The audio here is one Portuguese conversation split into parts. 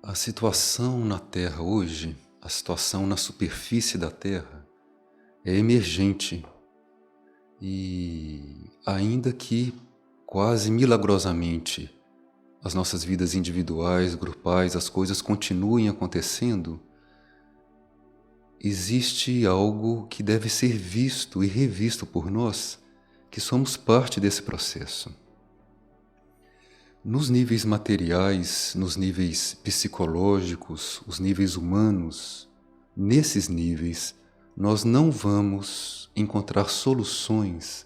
A situação na Terra hoje, a situação na superfície da Terra, é emergente e, ainda que quase milagrosamente as nossas vidas individuais, grupais, as coisas continuem acontecendo, existe algo que deve ser visto e revisto por nós, que somos parte desse processo. Nos níveis materiais, nos níveis psicológicos, os níveis humanos, nesses níveis, nós não vamos encontrar soluções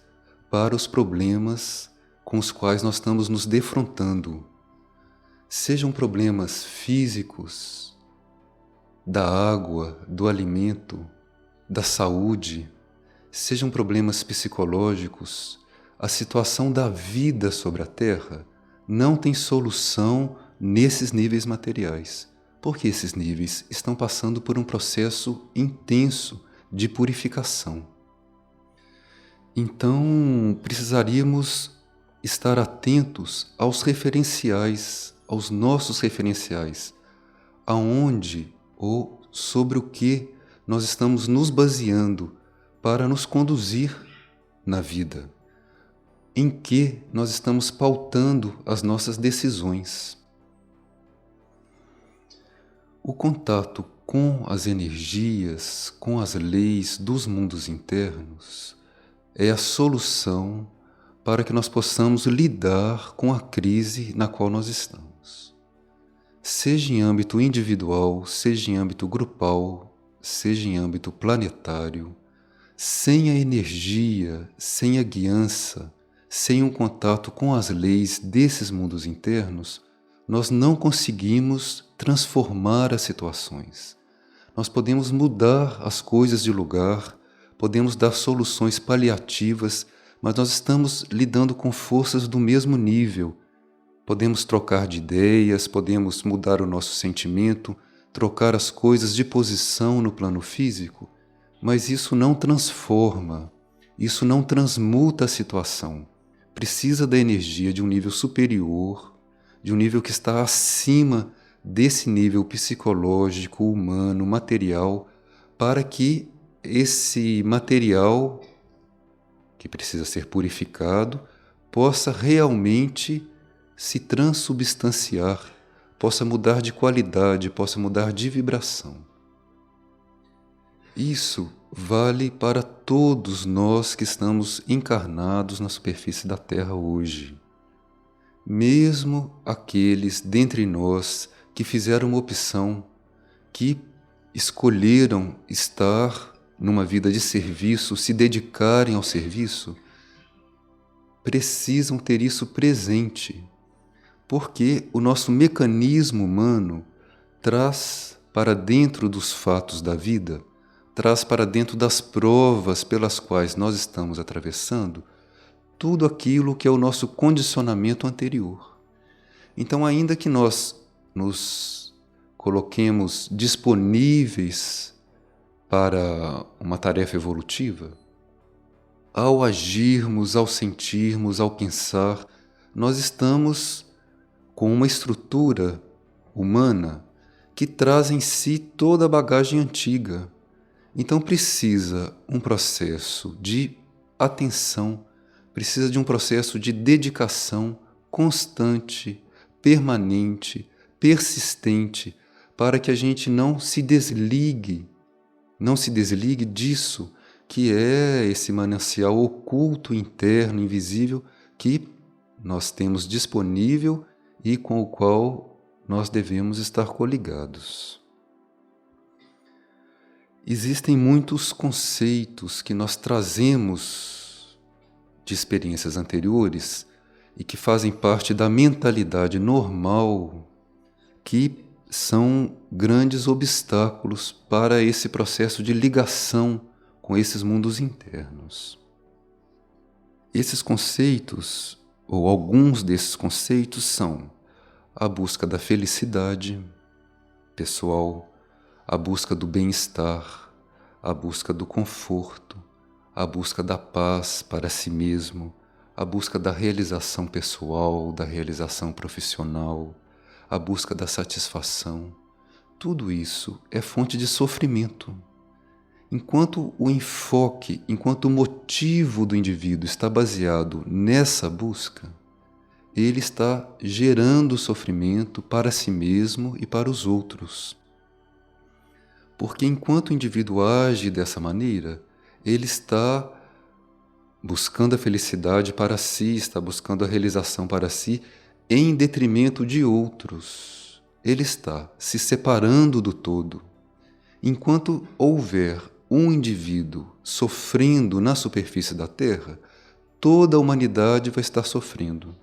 para os problemas com os quais nós estamos nos defrontando. Sejam problemas físicos, da água, do alimento, da saúde, sejam problemas psicológicos, a situação da vida sobre a Terra não tem solução nesses níveis materiais, porque esses níveis estão passando por um processo intenso de purificação. Então, precisaríamos estar atentos aos referenciais, aos nossos referenciais, aonde ou sobre o que nós estamos nos baseando para nos conduzir na vida. Em que nós estamos pautando as nossas decisões. O contato com as energias, com as leis dos mundos internos, é a solução para que nós possamos lidar com a crise na qual nós estamos. Seja em âmbito individual, seja em âmbito grupal, seja em âmbito planetário, sem a energia, sem a guiança, sem um contato com as leis desses mundos internos, nós não conseguimos transformar as situações. Nós podemos mudar as coisas de lugar, podemos dar soluções paliativas, mas nós estamos lidando com forças do mesmo nível. Podemos trocar de ideias, podemos mudar o nosso sentimento, trocar as coisas de posição no plano físico, mas isso não transforma, isso não transmuta a situação. Precisa da energia de um nível superior, de um nível que está acima desse nível psicológico, humano, material, para que esse material, que precisa ser purificado, possa realmente se transubstanciar, possa mudar de qualidade, possa mudar de vibração. Isso vale para todos nós que estamos encarnados na superfície da Terra hoje. Mesmo aqueles dentre nós que fizeram uma opção, que escolheram estar numa vida de serviço, se dedicarem ao serviço, precisam ter isso presente, porque o nosso mecanismo humano traz para dentro dos fatos da vida, traz para dentro das provas pelas quais nós estamos atravessando, tudo aquilo que é o nosso condicionamento anterior. Então, ainda que nós nos coloquemos disponíveis para uma tarefa evolutiva, ao agirmos, ao sentirmos, ao pensar, nós estamos com uma estrutura humana que traz em si toda a bagagem antiga. Então precisa um processo de atenção, precisa de um processo de dedicação constante, permanente, persistente, para que a gente não se desligue disso que é esse manancial oculto, interno, invisível, que nós temos disponível e com o qual nós devemos estar coligados. Existem muitos conceitos que nós trazemos de experiências anteriores e que fazem parte da mentalidade normal, que são grandes obstáculos para esse processo de ligação com esses mundos internos. Esses conceitos, ou alguns desses conceitos, são a busca da felicidade pessoal, a busca do bem-estar, a busca do conforto, a busca da paz para si mesmo, a busca da realização pessoal, da realização profissional, a busca da satisfação. Tudo isso é fonte de sofrimento. Enquanto o enfoque, enquanto o motivo do indivíduo está baseado nessa busca, ele está gerando sofrimento para si mesmo e para os outros. Porque enquanto o indivíduo age dessa maneira, ele está buscando a felicidade para si, está buscando a realização para si, em detrimento de outros. Ele está se separando do todo. Enquanto houver um indivíduo sofrendo na superfície da Terra, toda a humanidade vai estar sofrendo.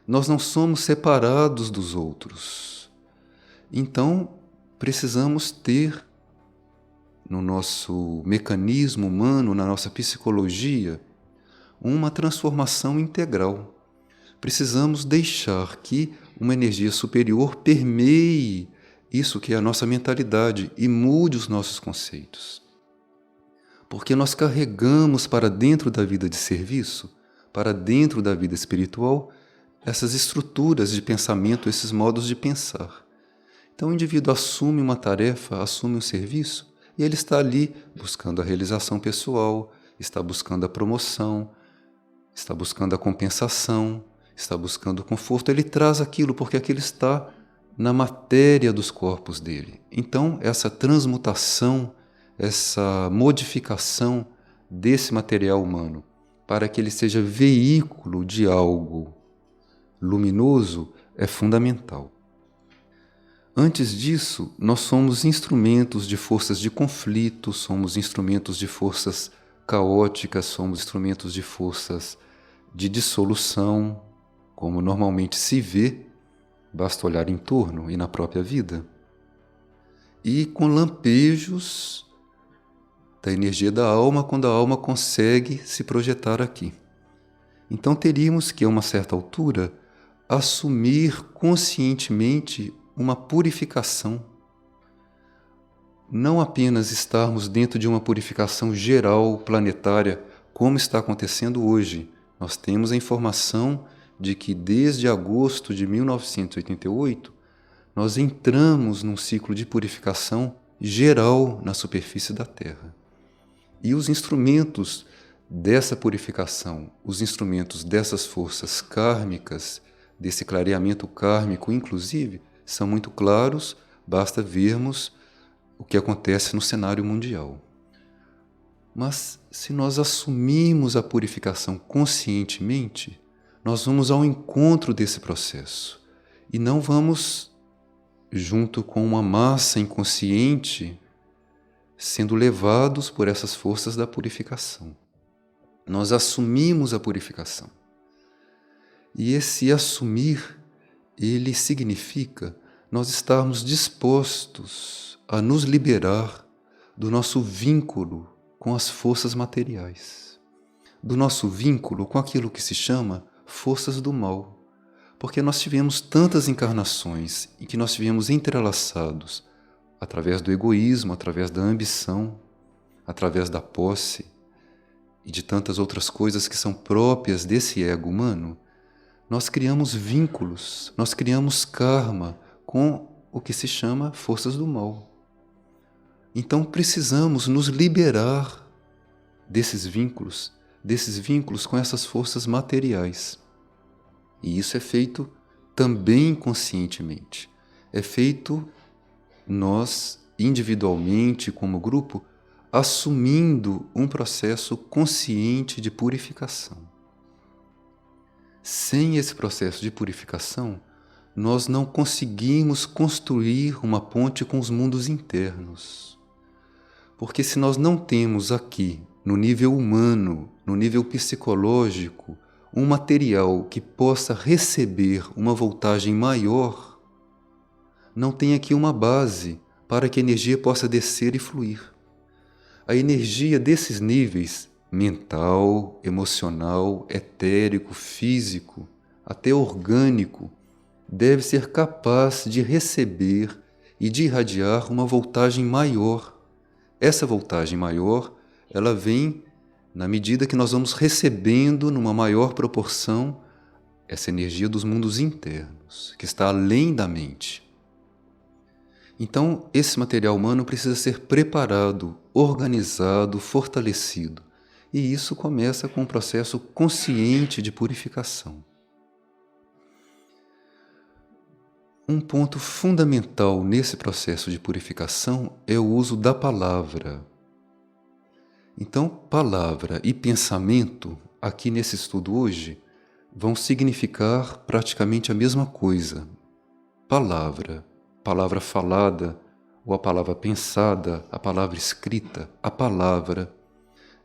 Nós não somos separados dos outros. Então, precisamos ter no nosso mecanismo humano, na nossa psicologia, uma transformação integral. Precisamos deixar que uma energia superior permeie isso que é a nossa mentalidade e mude os nossos conceitos. Porque nós carregamos para dentro da vida de serviço, para dentro da vida espiritual, essas estruturas de pensamento, esses modos de pensar. Então o indivíduo assume uma tarefa, assume um serviço, e ele está ali buscando a realização pessoal, está buscando a promoção, está buscando a compensação, está buscando o conforto. Ele traz aquilo porque aquilo está na matéria dos corpos dele. Então, essa transmutação, essa modificação desse material humano para que ele seja veículo de algo luminoso é fundamental. Antes disso, nós somos instrumentos de forças de conflito, somos instrumentos de forças caóticas, somos instrumentos de forças de dissolução, como normalmente se vê, basta olhar em torno e na própria vida. E com lampejos da energia da alma, quando a alma consegue se projetar aqui. Então teríamos que, a uma certa altura, assumir conscientemente uma purificação. Não apenas estarmos dentro de uma purificação geral, planetária, como está acontecendo hoje. Nós temos a informação de que desde agosto de 1988, nós entramos num ciclo de purificação geral na superfície da Terra. E os instrumentos dessa purificação, os instrumentos dessas forças kármicas, desse clareamento kármico, inclusive, são muito claros, basta vermos o que acontece no cenário mundial. Mas se nós assumirmos a purificação conscientemente, nós vamos ao encontro desse processo e não vamos, junto com uma massa inconsciente, sendo levados por essas forças da purificação. Nós assumimos a purificação. E esse assumir, ele significa nós estarmos dispostos a nos liberar do nosso vínculo com as forças materiais, do nosso vínculo com aquilo que se chama forças do mal, porque nós tivemos tantas encarnações em que nós tivemos entrelaçados através do egoísmo, através da ambição, através da posse e de tantas outras coisas que são próprias desse ego humano. Nós criamos vínculos, nós criamos karma com o que se chama forças do mal. Então precisamos nos liberar desses vínculos com essas forças materiais. E isso é feito também conscientemente. É feito nós, individualmente, como grupo, assumindo um processo consciente de purificação. Sem esse processo de purificação, nós não conseguimos construir uma ponte com os mundos internos. Porque se nós não temos aqui, no nível humano, no nível psicológico, um material que possa receber uma voltagem maior, não tem aqui uma base para que a energia possa descer e fluir. A energia desses níveis, mental, emocional, etérico, físico, até orgânico, deve ser capaz de receber e de irradiar uma voltagem maior. Essa voltagem maior, ela vem na medida que nós vamos recebendo numa maior proporção essa energia dos mundos internos, que está além da mente. Então, esse material humano precisa ser preparado, organizado, fortalecido. E isso começa com um processo consciente de purificação. Um ponto fundamental nesse processo de purificação é o uso da palavra. Então, palavra e pensamento, aqui nesse estudo hoje, vão significar praticamente a mesma coisa. Palavra, palavra falada, ou a palavra pensada, a palavra escrita, a palavra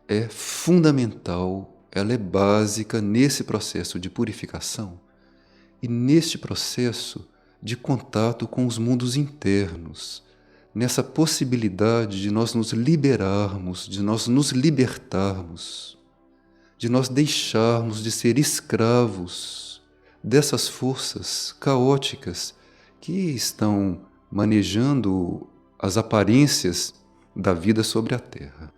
é fundamental, ela é básica nesse processo de purificação e neste processo de contato com os mundos internos, nessa possibilidade de nós nos liberarmos, de nós nos libertarmos, de nós deixarmos de ser escravos dessas forças caóticas que estão manejando as aparências da vida sobre a Terra.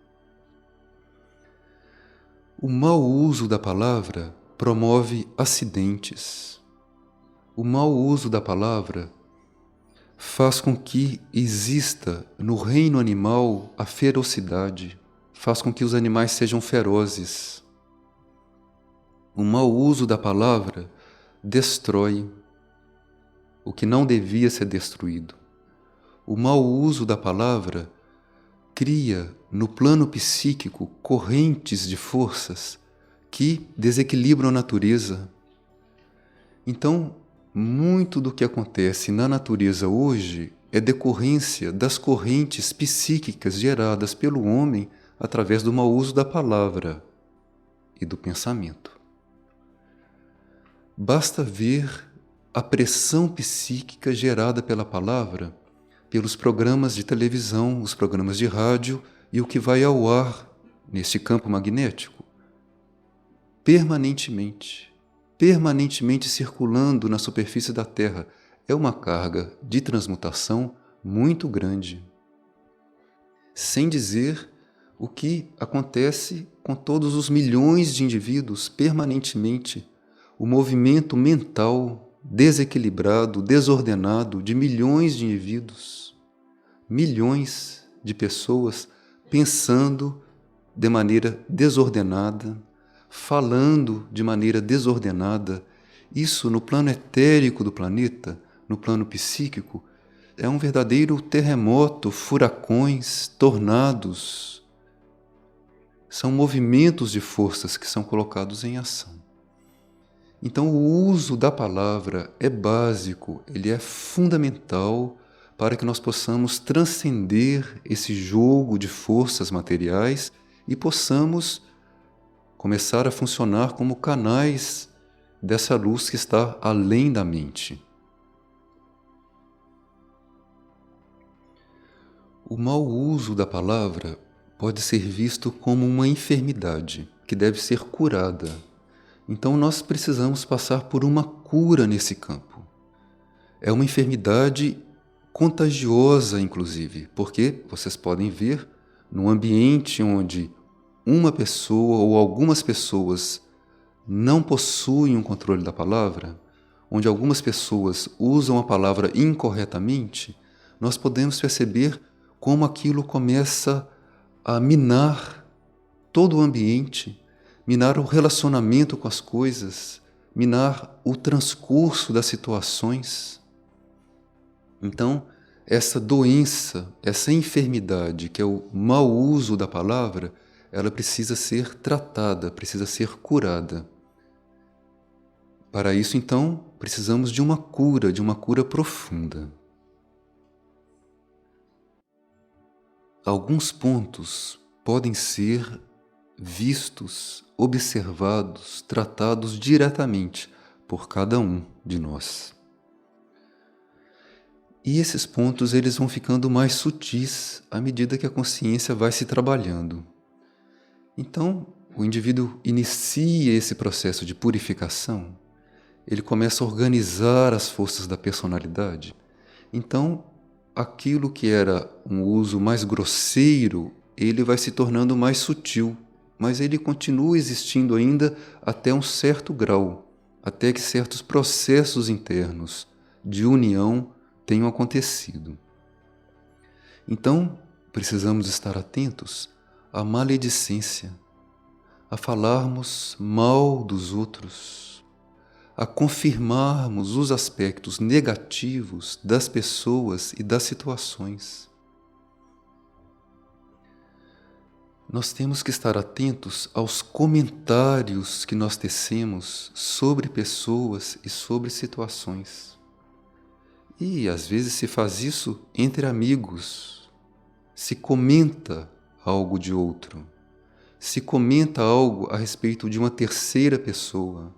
O mau uso da palavra promove acidentes. O mau uso da palavra faz com que exista no reino animal a ferocidade, faz com que os animais sejam ferozes. O mau uso da palavra destrói o que não devia ser destruído. O mau uso da palavra cria no plano psíquico correntes de forças que desequilibram a natureza. Então, muito do que acontece na natureza hoje é decorrência das correntes psíquicas geradas pelo homem através do mau uso da palavra e do pensamento. Basta ver a pressão psíquica gerada pela palavra, pelos programas de televisão, os programas de rádio e o que vai ao ar neste campo magnético, permanentemente circulando na superfície da Terra. É uma carga de transmutação muito grande. Sem dizer o que acontece com todos os milhões de indivíduos permanentemente, o movimento mental desequilibrado, desordenado de milhões de indivíduos, milhões de pessoas pensando de maneira desordenada, falando de maneira desordenada. Isso no plano etérico do planeta, no plano psíquico, é um verdadeiro terremoto, furacões, tornados. São movimentos de forças que são colocados em ação. Então, o uso da palavra é básico, ele é fundamental para que nós possamos transcender esse jogo de forças materiais e possamos começar a funcionar como canais dessa luz que está além da mente. O mau uso da palavra pode ser visto como uma enfermidade que deve ser curada. Então nós precisamos passar por uma cura nesse campo. É uma enfermidade contagiosa, inclusive, porque vocês podem ver num ambiente onde uma pessoa ou algumas pessoas não possuem um controle da palavra, onde algumas pessoas usam a palavra incorretamente, nós podemos perceber como aquilo começa a minar todo o ambiente, minar o relacionamento com as coisas, minar o transcurso das situações. Então, essa doença, essa enfermidade, que é o mau uso da palavra, ela precisa ser tratada, precisa ser curada. Para isso, então, precisamos de uma cura profunda. Alguns pontos podem ser vistos, observados, tratados diretamente por cada um de nós. E esses pontos eles vão ficando mais sutis à medida que a consciência vai se trabalhando. Então, o indivíduo inicia esse processo de purificação, ele começa a organizar as forças da personalidade. Então, aquilo que era um uso mais grosseiro, ele vai se tornando mais sutil, mas ele continua existindo ainda até um certo grau. até que certos processos internos de união tenham acontecido. Então, precisamos estar atentos à maledicência, a falarmos mal dos outros, a confirmarmos os aspectos negativos das pessoas e das situações. Nós temos que estar atentos aos comentários que nós tecemos sobre pessoas e sobre situações. E às vezes se faz isso entre amigos, se comenta algo de outro, se comenta algo a respeito de uma terceira pessoa.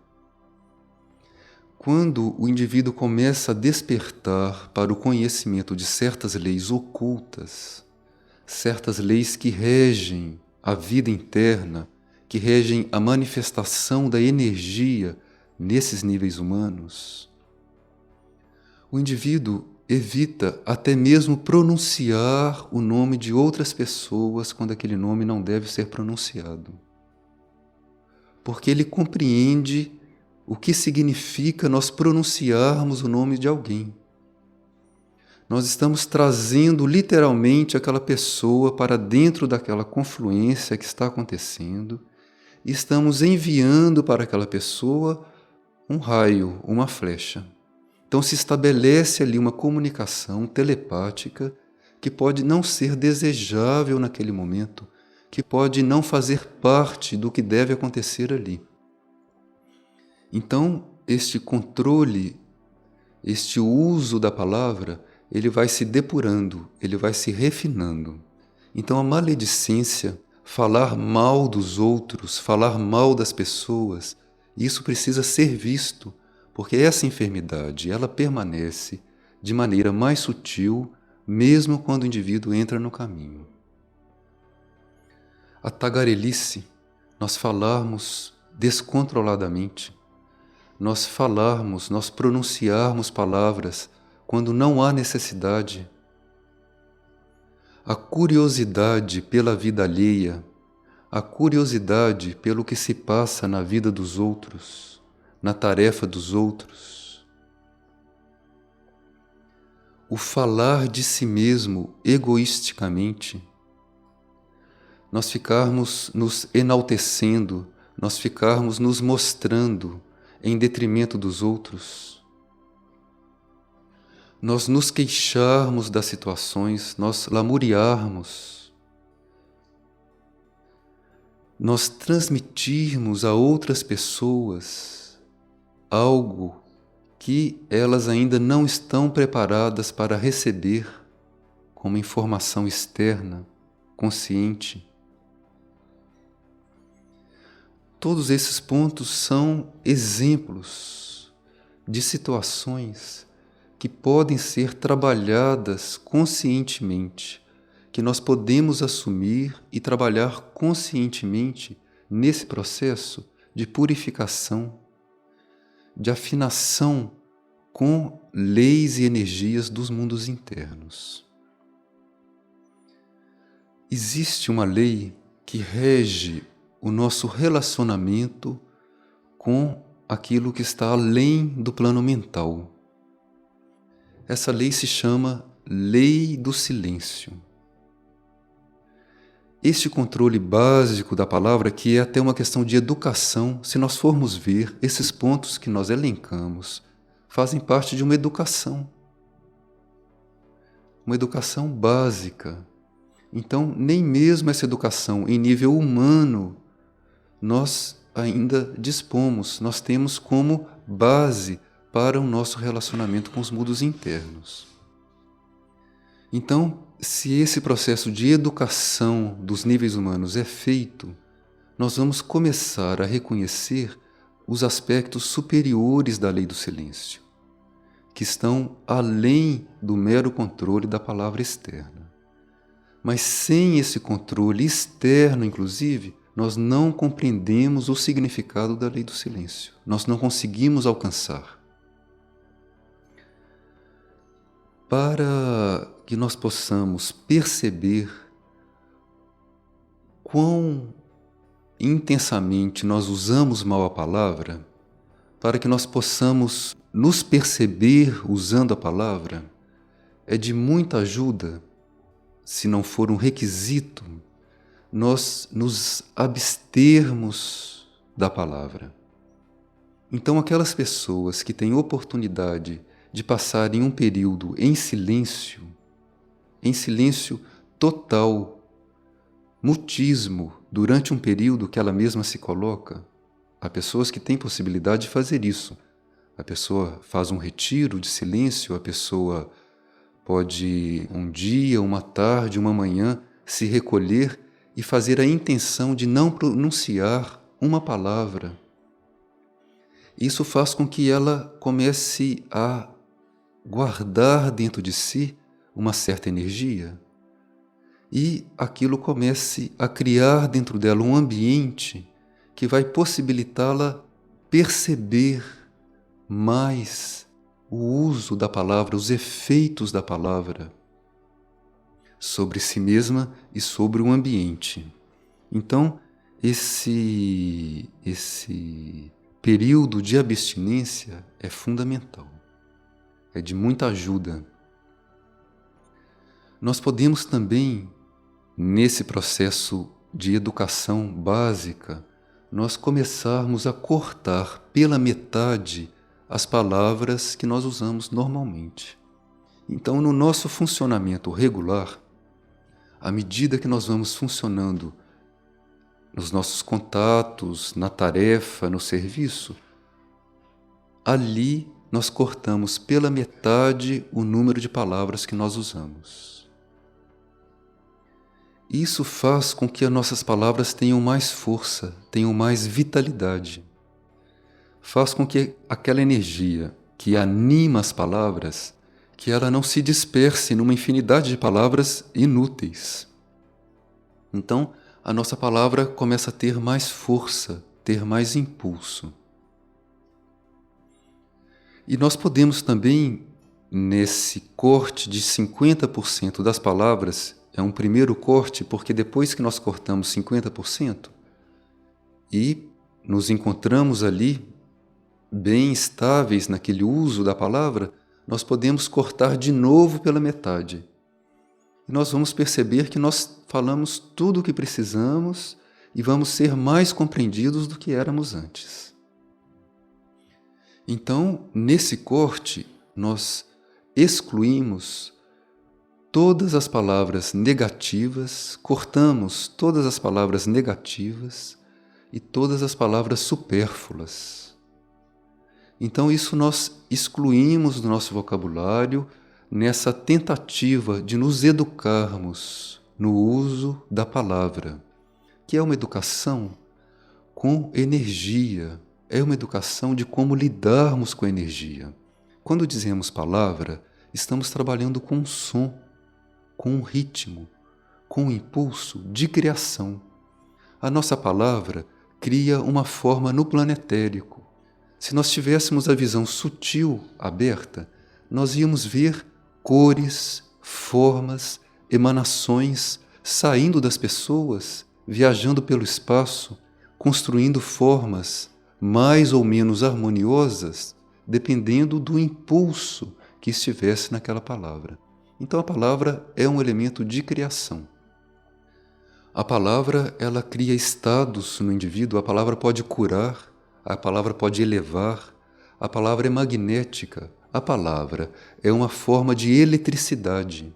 Quando o indivíduo começa a despertar para o conhecimento de certas leis ocultas, certas leis que regem a vida interna, que regem a manifestação da energia nesses níveis humanos, o indivíduo evita até mesmo pronunciar o nome de outras pessoas quando aquele nome não deve ser pronunciado. Porque ele compreende o que significa nós pronunciarmos o nome de alguém. Nós estamos trazendo literalmente aquela pessoa para dentro daquela confluência que está acontecendo e estamos enviando para aquela pessoa um raio, uma flecha. Então se estabelece ali uma comunicação telepática que pode não ser desejável naquele momento, que pode não fazer parte do que deve acontecer ali. Então, este controle, este uso da palavra, ele vai se depurando, ele vai se refinando. Então a maledicência, falar mal dos outros, falar mal das pessoas, isso precisa ser visto, porque essa enfermidade, ela permanece de maneira mais sutil, mesmo quando o indivíduo entra no caminho. A tagarelice, nós falarmos descontroladamente, nós falarmos, nós pronunciarmos palavras quando não há necessidade. A curiosidade pela vida alheia, a curiosidade pelo que se passa na vida dos outros, na tarefa dos outros. O falar de si mesmo egoisticamente, nós ficarmos nos enaltecendo, nós ficarmos nos mostrando em detrimento dos outros. Nós nos queixarmos das situações, nós lamuriarmos, nós transmitirmos a outras pessoas algo que elas ainda não estão preparadas para receber como informação externa, consciente. Todos esses pontos são exemplos de situações que podem ser trabalhadas conscientemente, que nós podemos assumir e trabalhar conscientemente nesse processo de purificação, de afinação com leis e energias dos mundos internos. Existe uma lei que rege o nosso relacionamento com aquilo que está além do plano mental. Essa lei se chama Lei do Silêncio. Este controle básico da palavra, que é até uma questão de educação, se nós formos ver, esses pontos que nós elencamos fazem parte de uma educação básica. Então, nem mesmo essa educação em nível humano nós ainda dispomos, nós temos como base para o nosso relacionamento com os mundos internos. Então, se esse processo de educação dos níveis humanos é feito, nós vamos começar a reconhecer os aspectos superiores da lei do silêncio, que estão além do mero controle da palavra externa. Mas sem esse controle externo, inclusive, nós não compreendemos o significado da lei do silêncio. Nós não conseguimos alcançar. Para que nós possamos perceber quão intensamente nós usamos mal a palavra, para que nós possamos nos perceber usando a palavra, é de muita ajuda, se não for um requisito, nós nos abstermos da palavra. Então, aquelas pessoas que têm oportunidade de passarem um período em silêncio total, mutismo, durante um período que ela mesma se coloca, há pessoas que têm possibilidade de fazer isso. A pessoa faz um retiro de silêncio, a pessoa pode um dia, uma tarde, uma manhã, se recolher e fazer a intenção de não pronunciar uma palavra. Isso faz com que ela comece a guardar dentro de si uma certa energia e aquilo comece a criar dentro dela um ambiente que vai possibilitá-la perceber mais o uso da palavra, os efeitos da palavra sobre si mesma e sobre o ambiente. Então, esse período de abstinência é fundamental, é de muita ajuda. Nós podemos também, nesse processo de educação básica, nós começarmos a cortar pela metade as palavras que nós usamos normalmente. Então, no nosso funcionamento regular, à medida que nós vamos funcionando nos nossos contatos, na tarefa, no serviço, ali nós cortamos pela metade o número de palavras que nós usamos. Isso faz com que as nossas palavras tenham mais força, tenham mais vitalidade. Faz com que aquela energia que anima as palavras, que ela não se disperse numa infinidade de palavras inúteis. Então, a nossa palavra começa a ter mais força, ter mais impulso. E nós podemos também, nesse corte de 50% das palavras, é um primeiro corte, porque depois que nós cortamos 50% e nos encontramos ali bem estáveis naquele uso da palavra, nós podemos cortar de novo pela metade. E nós vamos perceber que nós falamos tudo o que precisamos e vamos ser mais compreendidos do que éramos antes. Então, nesse corte, nós excluímos todas as palavras negativas, cortamos todas as palavras negativas e todas as palavras supérfluas. Então, isso nós excluímos do nosso vocabulário nessa tentativa de nos educarmos no uso da palavra, que é uma educação com energia, é uma educação de como lidarmos com a energia. Quando dizemos palavra, estamos trabalhando com um som, com um ritmo, com um impulso de criação. A nossa palavra cria uma forma no plano etérico. Se nós tivéssemos a visão sutil aberta, nós íamos ver cores, formas, emanações saindo das pessoas, viajando pelo espaço, construindo formas mais ou menos harmoniosas, dependendo do impulso que estivesse naquela palavra. Então a palavra é um elemento de criação. A palavra, ela cria estados no indivíduo, a palavra pode curar, a palavra pode elevar, a palavra é magnética, a palavra é uma forma de eletricidade.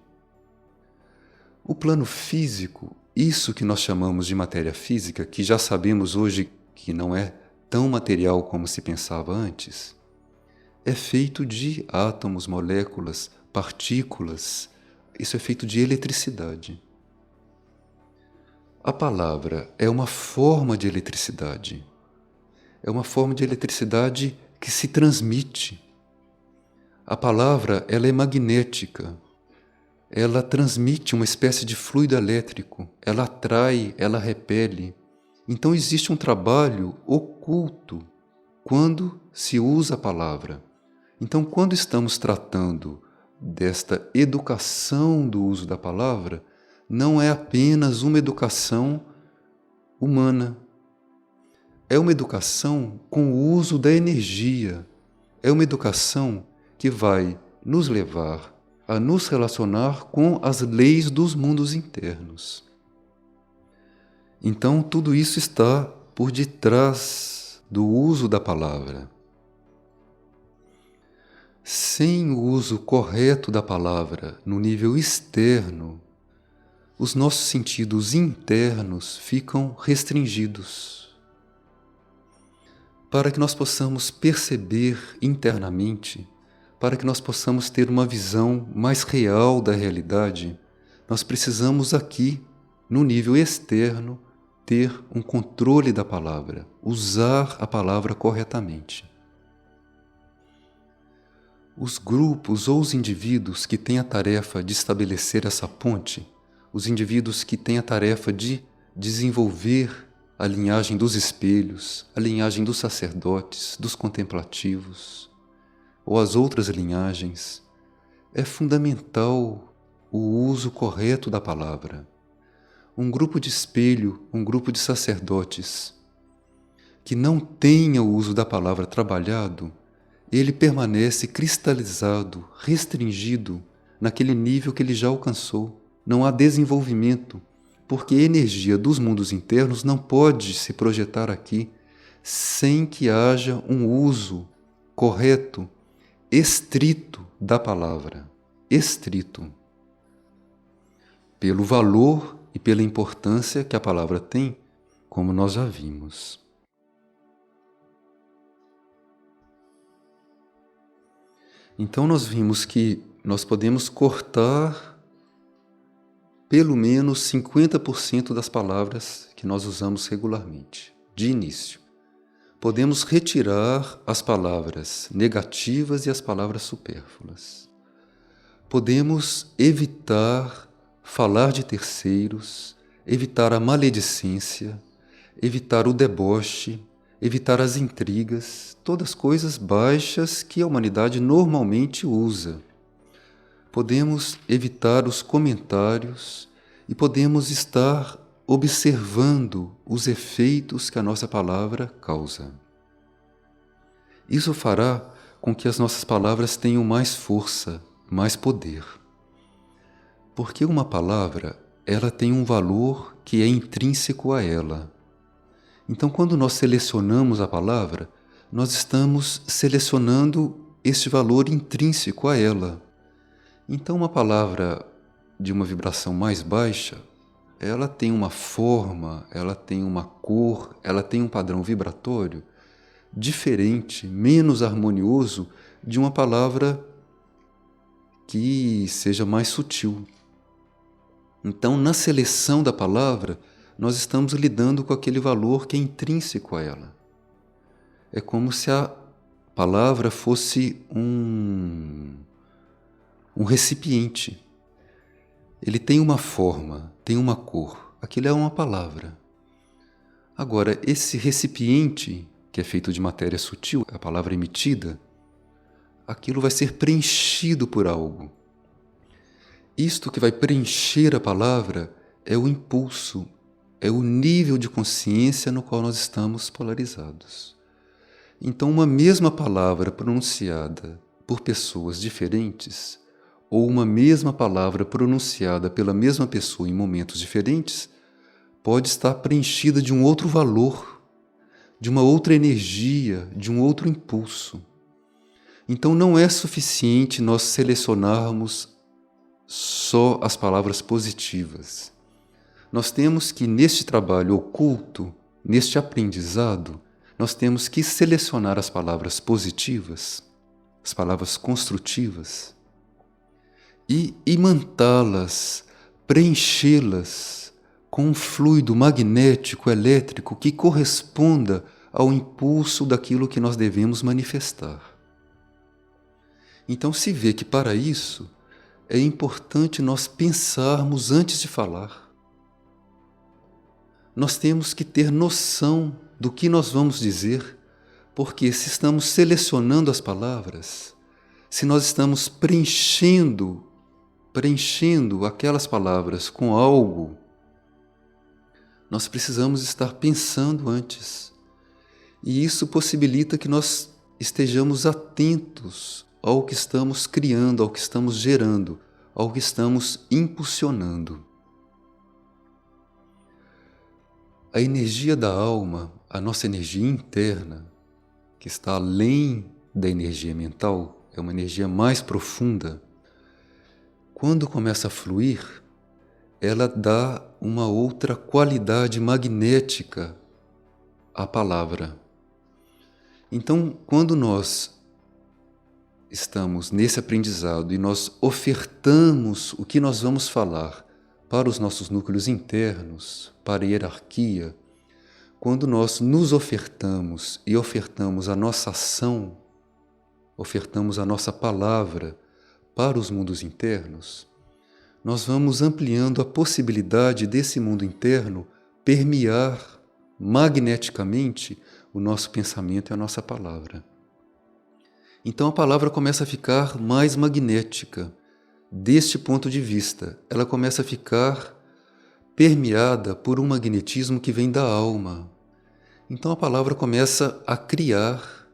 O plano físico, isso que nós chamamos de matéria física, que já sabemos hoje que não é tão material como se pensava antes, é feito de átomos, moléculas, partículas. Isso é feito de eletricidade. A palavra é uma forma de eletricidade. É uma forma de eletricidade que se transmite. A palavra, ela é magnética. Ela transmite uma espécie de fluido elétrico. Ela atrai, ela repele. Então existe um trabalho oculto quando se usa a palavra. Então, quando estamos tratando desta educação do uso da palavra, não é apenas uma educação humana, é uma educação com o uso da energia. É uma educação que vai nos levar a nos relacionar com as leis dos mundos internos. Então, tudo isso está por detrás do uso da palavra. Sem o uso correto da palavra no nível externo, os nossos sentidos internos ficam restringidos. Para que nós possamos perceber internamente, para que nós possamos ter uma visão mais real da realidade, nós precisamos aqui, no nível externo, ter um controle da palavra, usar a palavra corretamente. Os grupos ou os indivíduos que têm a tarefa de estabelecer essa ponte, os indivíduos que têm a tarefa de desenvolver a linhagem dos espelhos, a linhagem dos sacerdotes, dos contemplativos, ou as outras linhagens, é fundamental o uso correto da palavra. Um grupo de espelho, um grupo de sacerdotes que não tenha o uso da palavra trabalhado, ele permanece cristalizado, restringido naquele nível que ele já alcançou. Não há desenvolvimento, porque a energia dos mundos internos não pode se projetar aqui sem que haja um uso correto, estrito da palavra. Estrito. Pelo valor e pela importância que a palavra tem, como nós já vimos. Então nós vimos que nós podemos cortar pelo menos 50% das palavras que nós usamos regularmente, de início. Podemos retirar as palavras negativas e as palavras supérfluas. Podemos evitar falar de terceiros, evitar a maledicência, evitar o deboche, evitar as intrigas, todas coisas baixas que a humanidade normalmente usa. Podemos evitar os comentários e podemos estar observando os efeitos que a nossa palavra causa. Isso fará com que as nossas palavras tenham mais força, mais poder. Porque uma palavra, ela tem um valor que é intrínseco a ela. Então, quando nós selecionamos a palavra, nós estamos selecionando este valor intrínseco a ela. Então, uma palavra de uma vibração mais baixa, ela tem uma forma, ela tem uma cor, ela tem um padrão vibratório diferente, menos harmonioso de uma palavra que seja mais sutil. Então, na seleção da palavra, nós estamos lidando com aquele valor que é intrínseco a ela. É como se a palavra fosse um recipiente. Ele tem uma forma, tem uma cor. Aquilo é uma palavra. Agora, esse recipiente, que é feito de matéria sutil, a palavra emitida, aquilo vai ser preenchido por algo. Isto que vai preencher a palavra é o impulso, é o nível de consciência no qual nós estamos polarizados. Então, uma mesma palavra pronunciada por pessoas diferentes, ou uma mesma palavra pronunciada pela mesma pessoa em momentos diferentes, pode estar preenchida de um outro valor, de uma outra energia, de um outro impulso. Então, não é suficiente nós selecionarmos só as palavras positivas. Nós temos que, neste trabalho oculto, neste aprendizado, nós temos que selecionar as palavras positivas, as palavras construtivas, e imantá-las, preenchê-las com um fluido magnético, elétrico, que corresponda ao impulso daquilo que nós devemos manifestar. Então se vê que para isso é importante nós pensarmos antes de falar. Nós temos que ter noção do que nós vamos dizer, porque se estamos selecionando as palavras, se nós estamos preenchendo aquelas palavras com algo, nós precisamos estar pensando antes. E isso possibilita que nós estejamos atentos ao que estamos criando, ao que estamos gerando, ao que estamos impulsionando. A energia da alma, a nossa energia interna, que está além da energia mental, é uma energia mais profunda. Quando começa a fluir, ela dá uma outra qualidade magnética à palavra. Então, quando nós estamos nesse aprendizado e nós ofertamos o que nós vamos falar para os nossos núcleos internos, para a hierarquia, quando nós nos ofertamos e ofertamos a nossa ação, ofertamos a nossa palavra para os mundos internos, nós vamos ampliando a possibilidade desse mundo interno permear magneticamente o nosso pensamento e a nossa palavra. Então a palavra começa a ficar mais magnética. Deste ponto de vista, ela começa a ficar permeada por um magnetismo que vem da alma. Então a palavra começa a criar,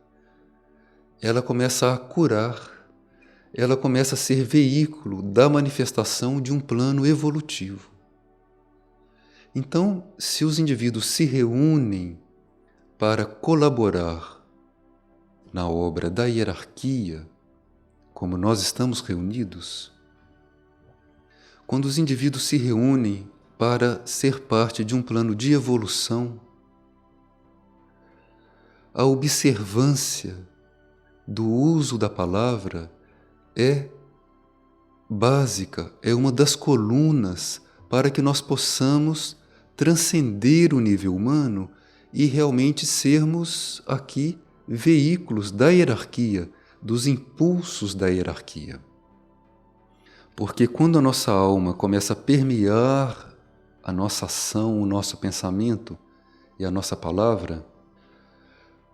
ela começa a curar, ela começa a ser veículo da manifestação de um plano evolutivo. Então, se os indivíduos se reúnem para colaborar na obra da hierarquia, como nós estamos reunidos, quando os indivíduos se reúnem para ser parte de um plano de evolução, a observância do uso da palavra é básica, é uma das colunas para que nós possamos transcender o nível humano e realmente sermos aqui veículos da hierarquia, dos impulsos da hierarquia. Porque quando a nossa alma começa a permear a nossa ação, o nosso pensamento e a nossa palavra,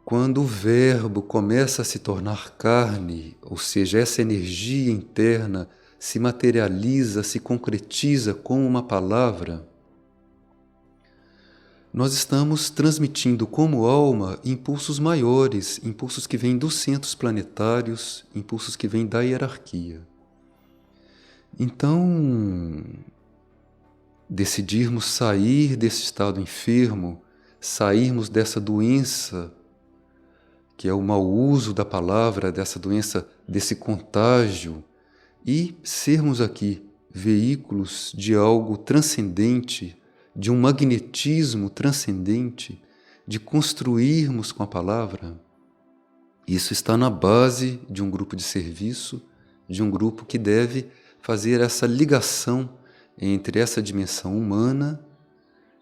quando o verbo começa a se tornar carne, ou seja, essa energia interna se materializa, se concretiza como uma palavra, nós estamos transmitindo como alma impulsos maiores, impulsos que vêm dos centros planetários, impulsos que vêm da hierarquia. Então, decidirmos sair desse estado enfermo, sairmos dessa doença, que é o mau uso da palavra, dessa doença, desse contágio, e sermos aqui veículos de algo transcendente, de um magnetismo transcendente, de construirmos com a palavra, isso está na base de um grupo de serviço, de um grupo que deve fazer essa ligação entre essa dimensão humana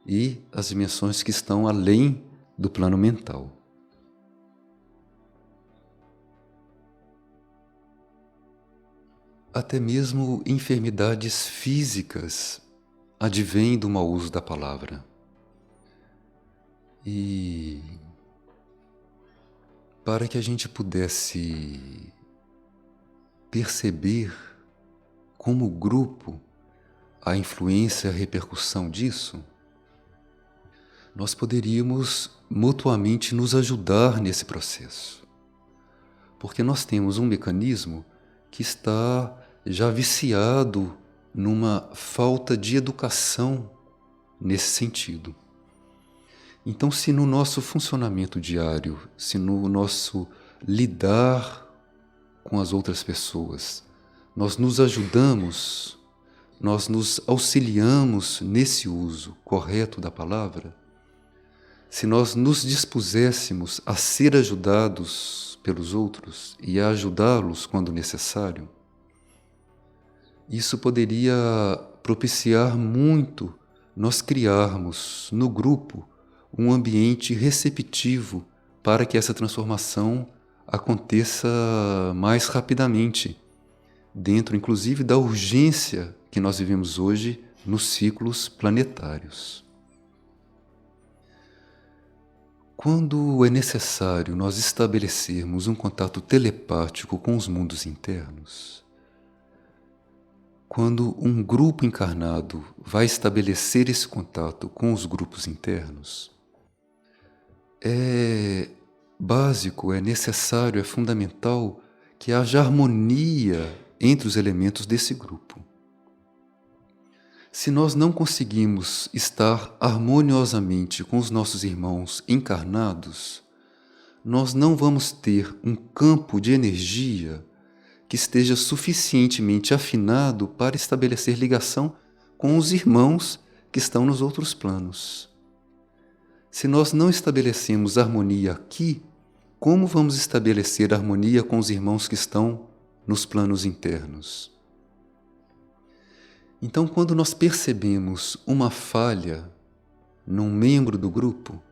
e as dimensões que estão além do plano mental. Até mesmo enfermidades físicas advêm do mau uso da palavra. E para que a gente pudesse perceber como grupo a influência e a repercussão disso, nós poderíamos mutuamente nos ajudar nesse processo. Porque nós temos um mecanismo que está já viciado numa falta de educação nesse sentido. Então, se no nosso funcionamento diário, se no nosso lidar com as outras pessoas, nós nos ajudamos, nós nos auxiliamos nesse uso correto da palavra, se nós nos dispuséssemos a ser ajudados pelos outros e a ajudá-los quando necessário, isso poderia propiciar muito nós criarmos no grupo um ambiente receptivo para que essa transformação aconteça mais rapidamente, dentro inclusive da urgência que nós vivemos hoje nos ciclos planetários. Quando é necessário nós estabelecermos um contato telepático com os mundos internos, quando um grupo encarnado vai estabelecer esse contato com os grupos internos, é básico, é necessário, é fundamental que haja harmonia entre os elementos desse grupo. Se nós não conseguimos estar harmoniosamente com os nossos irmãos encarnados, nós não vamos ter um campo de energia que esteja suficientemente afinado para estabelecer ligação com os irmãos que estão nos outros planos. Se nós não estabelecemos harmonia aqui, como vamos estabelecer harmonia com os irmãos que estão nos planos internos? Então, quando nós percebemos uma falha num membro do grupo,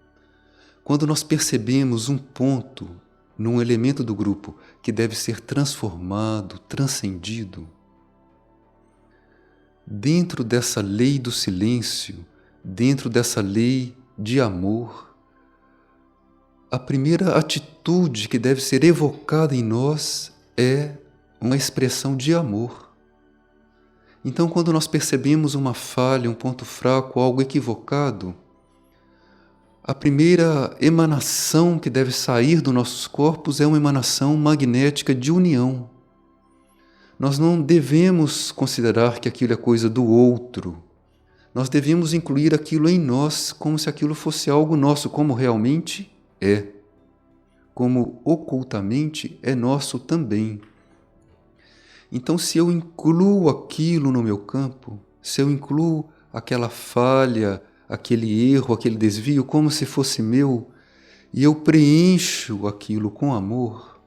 quando nós percebemos um ponto num elemento do grupo que deve ser transformado, transcendido, dentro dessa lei do silêncio, dentro dessa lei de amor, a primeira atitude que deve ser evocada em nós é uma expressão de amor. Então, quando nós percebemos uma falha, um ponto fraco, algo equivocado, a primeira emanação que deve sair dos nossos corpos é uma emanação magnética de união. Nós não devemos considerar que aquilo é coisa do outro. Nós devemos incluir aquilo em nós como se aquilo fosse algo nosso, como realmente é. Como ocultamente é nosso também. Então, se eu incluo aquilo no meu campo, se eu incluo aquela falha, aquele erro, aquele desvio como se fosse meu, e eu preencho aquilo com amor,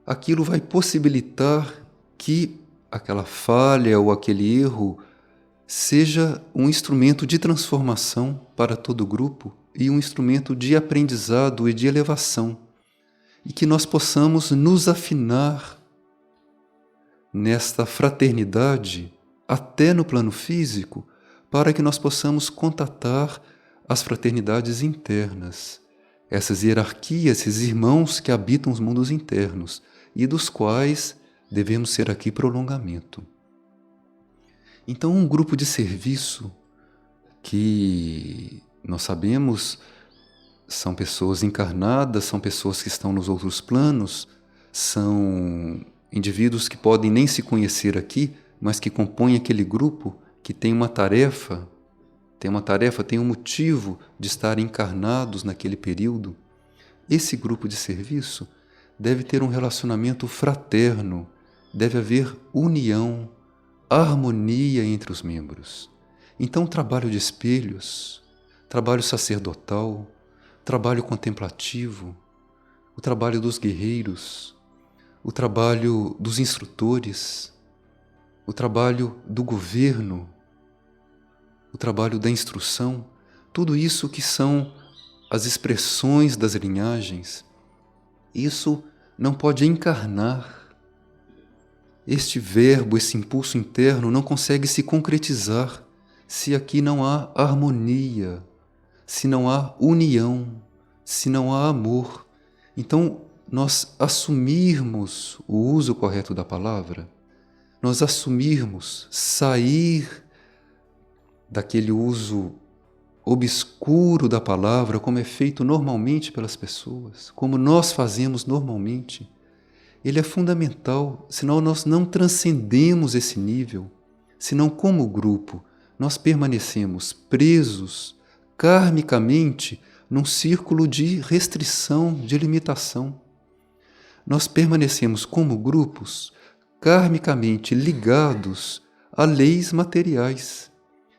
aquilo vai possibilitar que aquela falha ou aquele erro seja um instrumento de transformação para todo o grupo e um instrumento de aprendizado e de elevação, e que nós possamos nos afinar nesta fraternidade até no plano físico, para que nós possamos contatar as fraternidades internas, essas hierarquias, esses irmãos que habitam os mundos internos e dos quais devemos ser aqui prolongamento. Então, um grupo de serviço que nós sabemos são pessoas encarnadas, são pessoas que estão nos outros planos, são indivíduos que podem nem se conhecer aqui, mas que compõem aquele grupo que tem uma tarefa, tem um motivo de estar encarnados naquele período. Esse grupo de serviço deve ter um relacionamento fraterno, deve haver união, harmonia entre os membros. Então, o trabalho de espelhos, trabalho sacerdotal, trabalho contemplativo, o trabalho dos guerreiros, o trabalho dos instrutores, o trabalho do governo, o trabalho da instrução, tudo isso que são as expressões das linhagens, isso não pode encarnar. Este verbo, esse impulso interno não consegue se concretizar se aqui não há harmonia, se não há união, se não há amor. Então, nós assumirmos o uso correto da palavra, nós assumirmos sair daquele uso obscuro da palavra, como é feito normalmente pelas pessoas, como nós fazemos normalmente, ele é fundamental, senão nós não transcendemos esse nível, senão como grupo nós permanecemos presos karmicamente num círculo de restrição, de limitação. Nós permanecemos como grupos karmicamente ligados a leis materiais,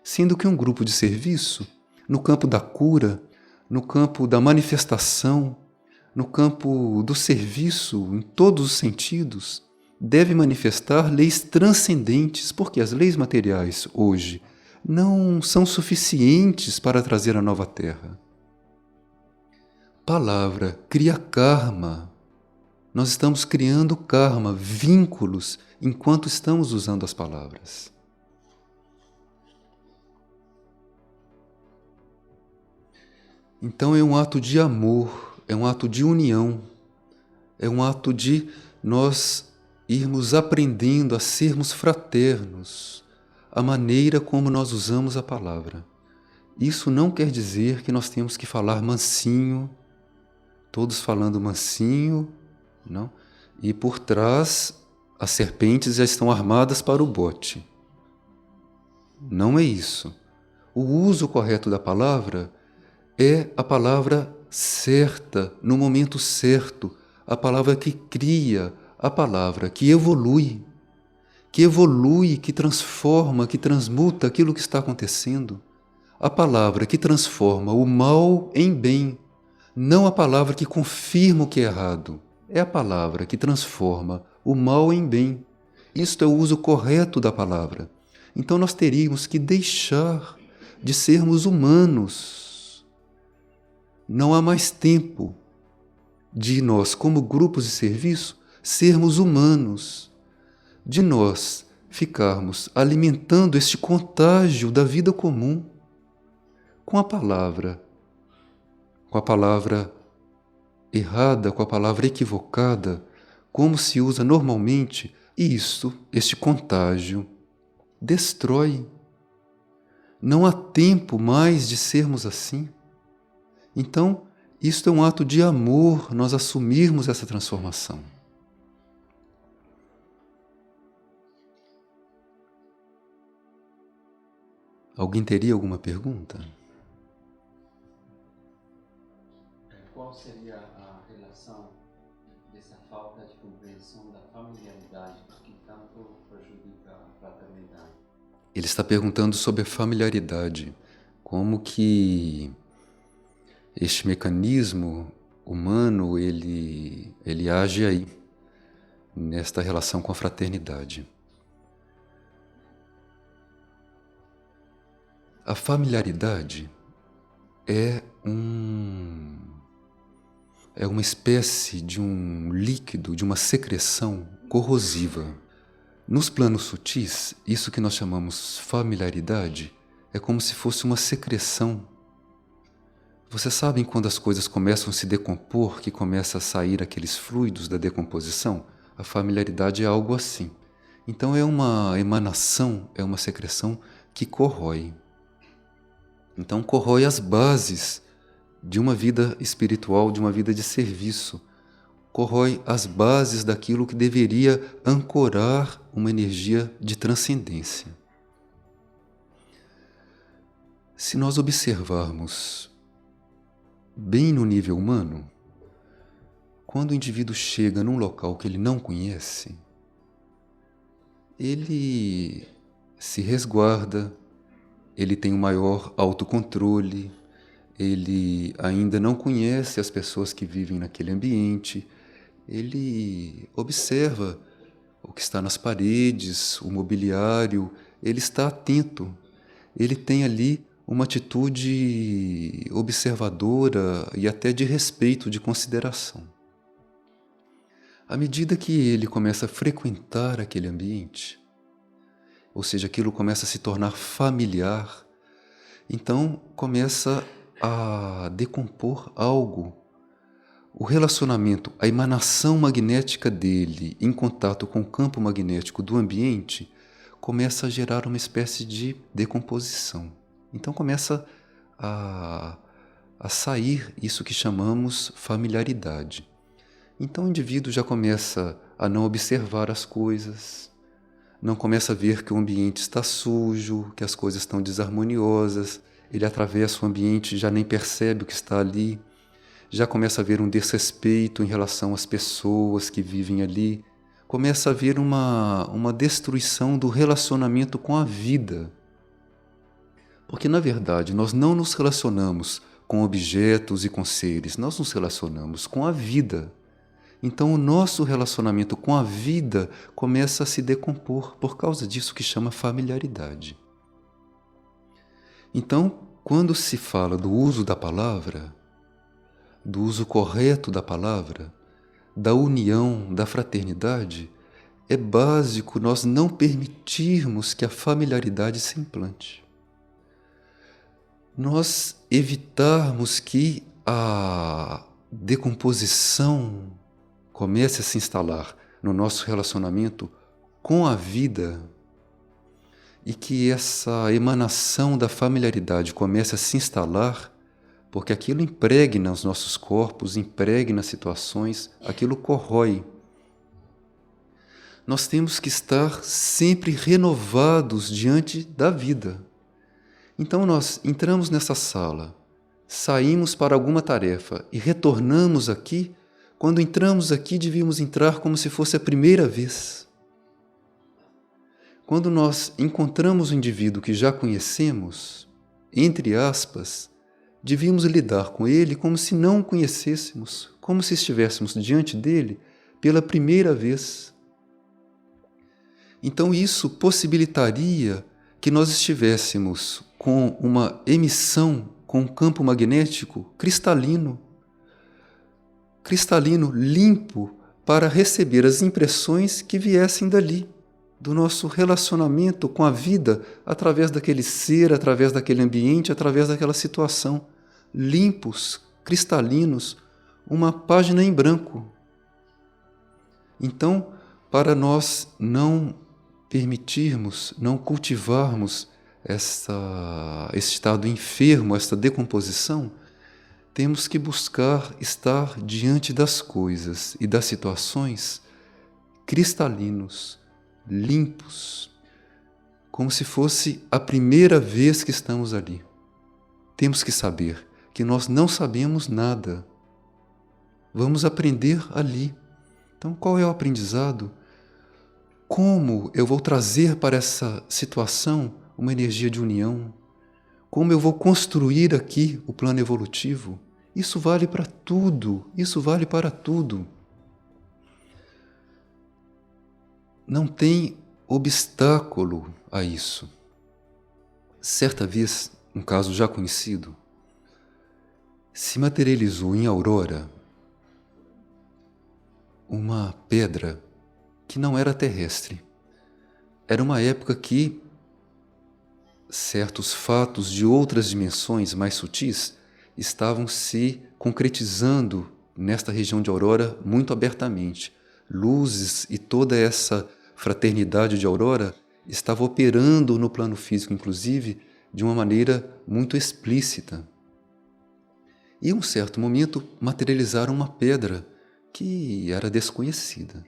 sendo que um grupo de serviço, no campo da cura, no campo da manifestação, no campo do serviço, em todos os sentidos, deve manifestar leis transcendentes, porque as leis materiais hoje não são suficientes para trazer a nova terra. Palavra cria karma. Nós estamos criando karma, vínculos, enquanto estamos usando as palavras. Então é um ato de amor, é um ato de união, é um ato de nós irmos aprendendo a sermos fraternos, a maneira como nós usamos a palavra. Isso não quer dizer que nós temos que falar mansinho, todos falando mansinho, não? E por trás as serpentes já estão armadas para o bote. Não é isso. O uso correto da palavra é a palavra certa, no momento certo, a palavra que cria, a palavra que evolui, que transforma, que transmuta aquilo que está acontecendo. A palavra que transforma o mal em bem, não a palavra que confirma o que é errado. É a palavra que transforma o mal em bem. Isto é o uso correto da palavra. Então nós teríamos que deixar de sermos humanos. Não há mais tempo de nós, como grupos de serviço, sermos humanos, de nós ficarmos alimentando este contágio da vida comum com a palavra errada, com a palavra equivocada, como se usa normalmente, e este contágio, destrói. Não há tempo mais de sermos assim. Então, isto é um ato de amor, nós assumirmos essa transformação. Alguém teria alguma pergunta? Qual seria a relação dessa falta de compreensão da familiaridade que tanto prejudica a fraternidade? Ele está perguntando sobre a familiaridade, como que este mecanismo humano, ele age aí, nesta relação com a fraternidade. A familiaridade é uma espécie de um líquido, de uma secreção corrosiva. Nos planos sutis, isso que nós chamamos familiaridade é como se fosse uma secreção. Vocês sabem quando as coisas começam a se decompor, que começa a sair aqueles fluidos da decomposição? A familiaridade é algo assim. Então é uma emanação, é uma secreção que corrói. Então corrói as bases de uma vida espiritual, de uma vida de serviço. Corrói as bases daquilo que deveria ancorar uma energia de transcendência. Se nós observarmos bem no nível humano, quando o indivíduo chega num local que ele não conhece, ele se resguarda, ele tem um maior autocontrole, ele ainda não conhece as pessoas que vivem naquele ambiente, ele observa o que está nas paredes, o mobiliário, ele está atento, ele tem ali uma atitude observadora e até de respeito, de consideração. À medida que ele começa a frequentar aquele ambiente, ou seja, aquilo começa a se tornar familiar, então começa a decompor algo. O relacionamento, a emanação magnética dele em contato com o campo magnético do ambiente começa a gerar uma espécie de decomposição. Então começa a sair isso que chamamos familiaridade. Então o indivíduo já começa a não observar as coisas, não começa a ver que o ambiente está sujo, que as coisas estão desarmoniosas, ele atravessa o ambiente e já nem percebe o que está ali, já começa a haver um desrespeito em relação às pessoas que vivem ali, começa a haver uma destruição do relacionamento com a vida. Porque, na verdade, nós não nos relacionamos com objetos e com seres, nós nos relacionamos com a vida. Então, o nosso relacionamento com a vida começa a se decompor por causa disso que chama familiaridade. Então, quando se fala do uso da palavra, do uso correto da palavra, da união, da fraternidade, é básico nós não permitirmos que a familiaridade se implante. Nós evitarmos que a decomposição comece a se instalar no nosso relacionamento com a vida. e que essa emanação da familiaridade comece a se instalar, porque aquilo impregna os nossos corpos, impregna as situações, aquilo corrói. Nós temos que estar sempre renovados diante da vida. Então nós entramos nessa sala, saímos para alguma tarefa e retornamos aqui. Quando entramos aqui, devíamos entrar como se fosse a primeira vez. Quando nós encontramos um indivíduo que já conhecemos, entre aspas, devíamos lidar com ele como se não o conhecêssemos, como se estivéssemos diante dele pela primeira vez. Então isso possibilitaria que nós estivéssemos com uma emissão, com um campo magnético cristalino, limpo, para receber as impressões que viessem dali, do nosso relacionamento com a vida, através daquele ser, através daquele ambiente, através daquela situação. Limpos, cristalinos, uma página em branco. Então, para nós não permitirmos, não cultivarmos esse estado enfermo, esta decomposição, temos que buscar estar diante das coisas e das situações cristalinos, limpos, como se fosse a primeira vez que estamos ali. Temos que saber que nós não sabemos nada. Vamos aprender ali. Então, qual é o aprendizado? Como eu vou trazer para essa situação uma energia de união? Como eu vou construir aqui o plano evolutivo? Isso vale para tudo, isso vale para tudo. Não tem obstáculo a isso. Certa vez, um caso já conhecido, se materializou em Aurora uma pedra que não era terrestre. Era uma época que certos fatos de outras dimensões mais sutis estavam se concretizando nesta região de Aurora muito abertamente. Luzes e toda essa fraternidade de Aurora estava operando no plano físico, inclusive, de uma maneira muito explícita. E em um certo momento materializaram uma pedra que era desconhecida.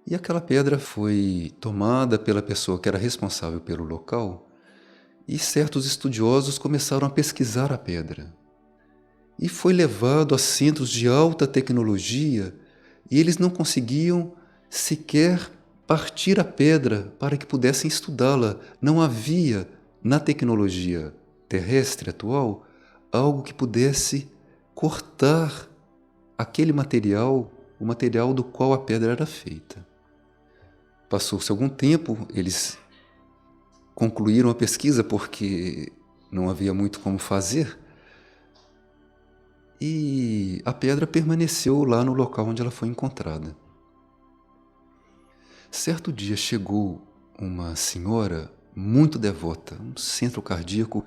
E aquela pedra foi tomada pela pessoa que era responsável pelo local, e certos estudiosos começaram a pesquisar a pedra. E foi levado a centros de alta tecnologia, e eles não conseguiam sequer partir a pedra para que pudessem estudá-la. Não havia, na tecnologia terrestre atual, algo que pudesse cortar aquele material, o material do qual a pedra era feita. Passou-se algum tempo, eles concluíram a pesquisa porque não havia muito como fazer, e a pedra permaneceu lá no local onde ela foi encontrada. Certo dia chegou uma senhora muito devota, um centro cardíaco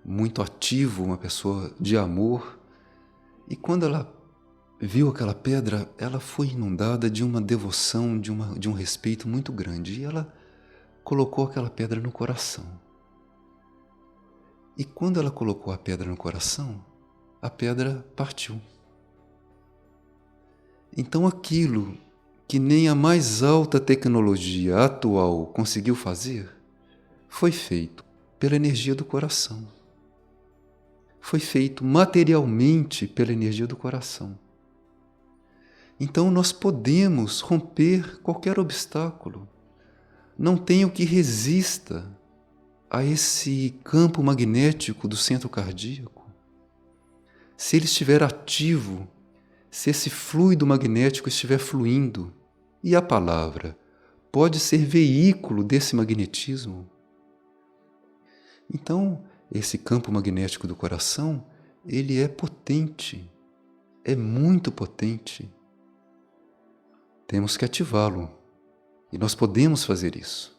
muito ativo, uma pessoa de amor, e quando ela viu aquela pedra, ela foi inundada de uma devoção, de um respeito muito grande, e ela colocou aquela pedra no coração. E quando ela colocou a pedra no coração, a pedra partiu. Então aquilo que nem a mais alta tecnologia atual conseguiu fazer, foi feito pela energia do coração. Foi feito materialmente pela energia do coração. Então nós podemos romper qualquer obstáculo. Não tem o que resista a esse campo magnético do centro cardíaco. Se ele estiver ativo, se esse fluido magnético estiver fluindo, e a palavra pode ser veículo desse magnetismo. Então, esse campo magnético do coração, ele é potente, é muito potente. Temos que ativá-lo, e nós podemos fazer isso.